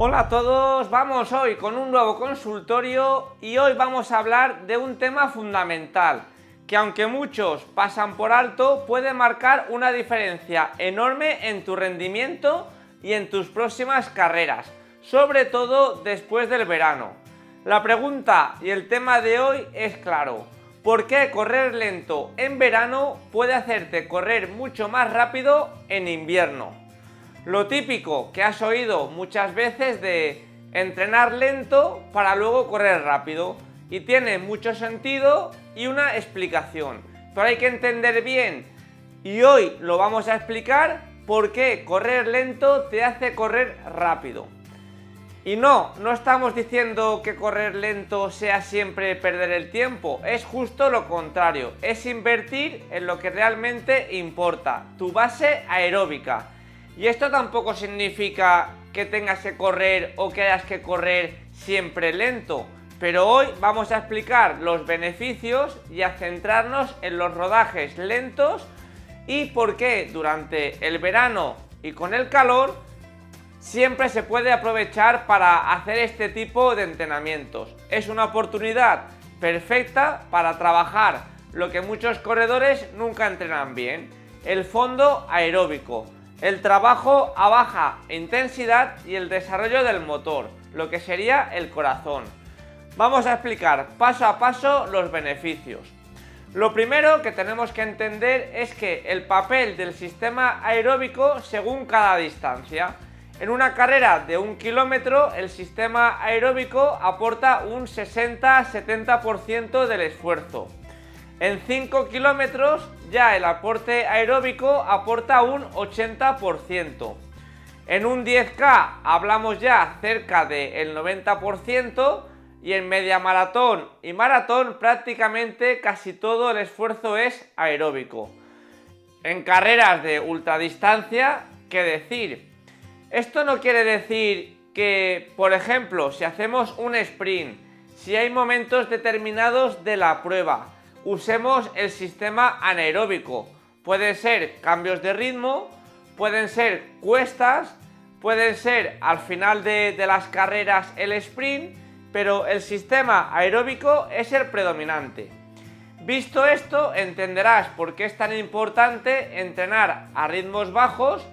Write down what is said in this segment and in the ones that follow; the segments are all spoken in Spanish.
Hola a todos, vamos hoy con un nuevo consultorio y hoy vamos a hablar de un tema fundamental que, aunque muchos pasan por alto, puede marcar una diferencia enorme en tu rendimiento y en tus próximas carreras, sobre todo después del verano. La pregunta y el tema de hoy es claro: ¿por qué correr lento en verano puede hacerte correr mucho más rápido en invierno? Lo típico que has oído muchas veces de entrenar lento para luego correr rápido, y tiene mucho sentido y una explicación, pero hay que entender bien, y hoy lo vamos a explicar, por qué correr lento te hace correr rápido. Y no estamos diciendo que correr lento sea siempre perder el tiempo, es justo lo contrario, es invertir en lo que realmente importa, tu base aeróbica. Y esto tampoco significa que tengas que correr o que hayas que correr siempre lento, pero hoy vamos a explicar los beneficios y a centrarnos en los rodajes lentos y por qué durante el verano y con el calor siempre se puede aprovechar para hacer este tipo de entrenamientos. Es una oportunidad perfecta para trabajar lo que muchos corredores nunca entrenan bien: el fondo aeróbico, el trabajo a baja intensidad y el desarrollo del motor, lo que sería el corazón. Vamos a explicar paso a paso los beneficios. Lo primero que tenemos que entender es que el papel del sistema aeróbico según cada distancia. En una carrera de 1 kilómetro, el sistema aeróbico aporta un 60-70% del esfuerzo. En 5 kilómetros ya el aporte aeróbico aporta un 80%. En un 10K hablamos ya cerca del 90%, y en media maratón y maratón prácticamente casi todo el esfuerzo es aeróbico. En carreras de ultradistancia, ¿qué decir? Esto no quiere decir que, por ejemplo, si hacemos un sprint, si hay momentos determinados de la prueba, usemos el sistema anaeróbico. Pueden ser cambios de ritmo, pueden ser cuestas, pueden ser al final de las carreras el sprint, pero el sistema aeróbico es el predominante. Visto esto, entenderás por qué es tan importante entrenar a ritmos bajos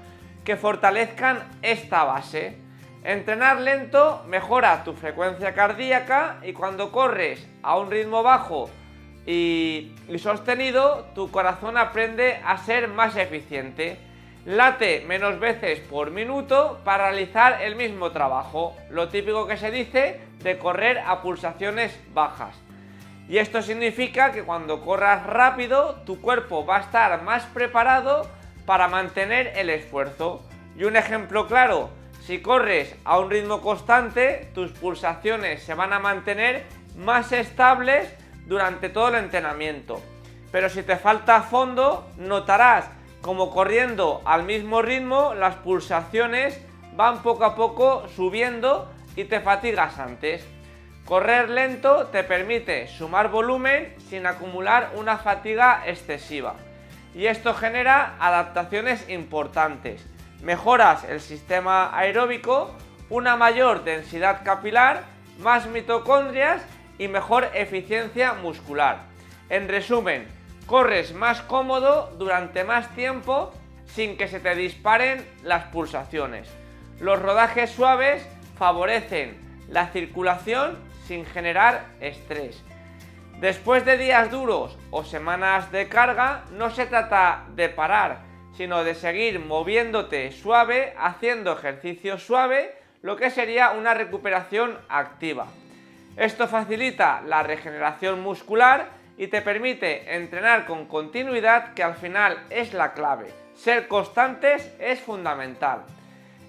que fortalezcan esta base. Entrenar lento mejora tu frecuencia cardíaca, y cuando corres a un ritmo bajo y sostenido, tu corazón aprende a ser más eficiente, late menos veces por minuto para realizar el mismo trabajo, lo típico que se dice de correr a pulsaciones bajas. Y esto significa que cuando corras rápido, tu cuerpo va a estar más preparado para mantener el esfuerzo. Y un ejemplo claro: si corres a un ritmo constante, tus pulsaciones se van a mantener más estables durante todo el entrenamiento. Pero si te falta fondo, notarás como corriendo al mismo ritmo las pulsaciones van poco a poco subiendo y te fatigas antes. Correr lento te permite sumar volumen sin acumular una fatiga excesiva, y esto genera adaptaciones importantes. Mejoras el sistema aeróbico, una mayor densidad capilar, más mitocondrias y mejor eficiencia muscular. En resumen, corres más cómodo durante más tiempo sin que se te disparen las pulsaciones. Los rodajes suaves favorecen la circulación sin generar estrés. Después de días duros o semanas de carga, no se trata de parar, sino de seguir moviéndote suave, haciendo ejercicio suave, lo que sería una recuperación activa. Esto facilita la regeneración muscular y te permite entrenar con continuidad, que al final es la clave. Ser constantes es fundamental.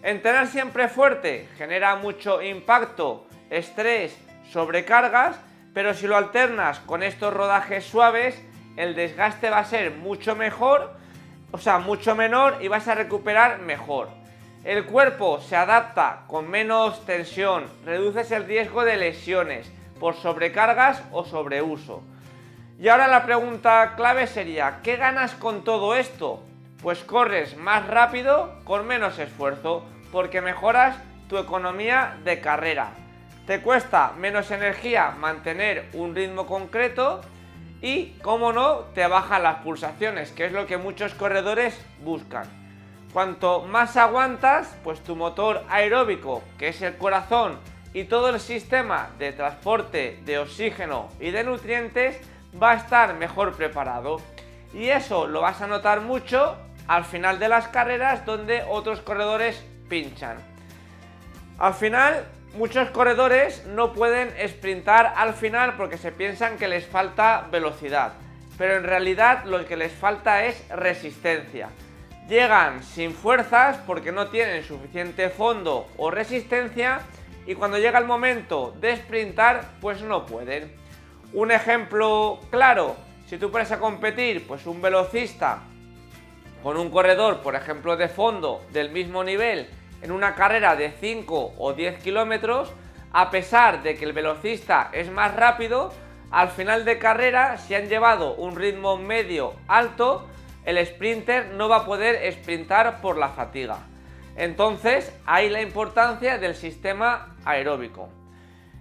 Entrenar siempre fuerte genera mucho impacto, estrés, sobrecargas, pero si lo alternas con estos rodajes suaves, el desgaste va a ser mucho menor y vas a recuperar mejor. El cuerpo se adapta con menos tensión, reduces el riesgo de lesiones por sobrecargas o sobreuso. Y ahora la pregunta clave sería: ¿qué ganas con todo esto? Pues corres más rápido con menos esfuerzo, porque mejoras tu economía de carrera. Te cuesta menos energía mantener un ritmo concreto y, como no, te bajan las pulsaciones, que es lo que muchos corredores buscan. Cuanto más aguantas, pues tu motor aeróbico, que es el corazón, y todo el sistema de transporte de oxígeno y de nutrientes va a estar mejor preparado. Y eso lo vas a notar mucho al final de las carreras, donde otros corredores pinchan. Al final, muchos corredores no pueden sprintar al final porque se piensan que les falta velocidad, pero en realidad lo que les falta es resistencia. Llegan sin fuerzas porque no tienen suficiente fondo o resistencia, y cuando llega el momento de sprintar, pues no pueden. Un ejemplo claro: si tú pones a competir pues un velocista con un corredor, por ejemplo, de fondo del mismo nivel en una carrera de 5 o 10 kilómetros, a pesar de que el velocista es más rápido, al final de carrera, si han llevado un ritmo medio alto, el sprinter no va a poder sprintar por la fatiga. Entonces, ahí la importancia del sistema aeróbico.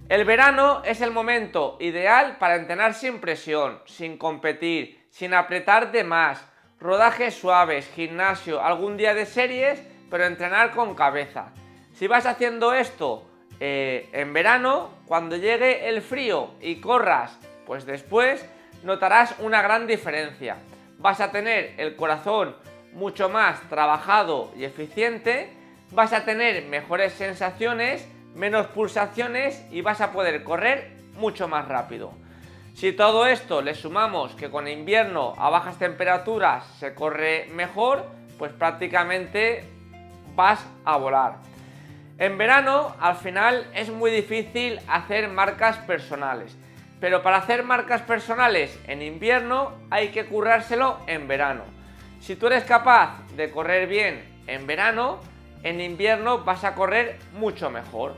El verano es el momento ideal para entrenar sin presión, sin competir, sin apretar de más, rodajes suaves, gimnasio, algún día de series, pero entrenar con cabeza. Si vas haciendo esto en verano, cuando llegue el frío y corras, pues después notarás una gran diferencia. Vas a tener el corazón mucho más trabajado y eficiente, vas a tener mejores sensaciones, menos pulsaciones y vas a poder correr mucho más rápido. Si todo esto le sumamos que con invierno a bajas temperaturas se corre mejor, pues prácticamente vas a volar. En verano, al final, es muy difícil hacer marcas personales, pero para hacer marcas personales en invierno hay que currárselo en verano. Si tú eres capaz de correr bien en verano, en invierno vas a correr mucho mejor.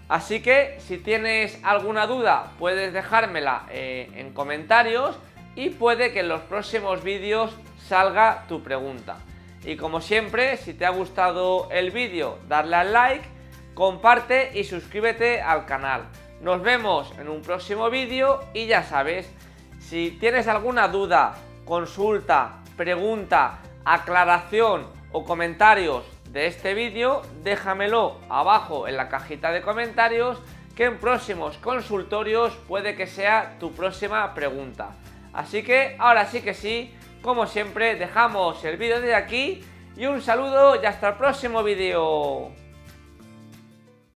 Así que si tienes alguna duda puedes dejármela en comentarios y puede que en los próximos vídeos salga tu pregunta. Y como siempre, si te ha gustado el vídeo, darle al like, comparte y suscríbete al canal. Nos vemos en un próximo vídeo y ya sabes, si tienes alguna duda, consulta, pregunta, aclaración o comentarios de este vídeo, déjamelo abajo en la cajita de comentarios, que en próximos consultorios puede que sea tu próxima pregunta. Así que ahora sí que sí, como siempre, dejamos el vídeo de aquí y un saludo y hasta el próximo vídeo.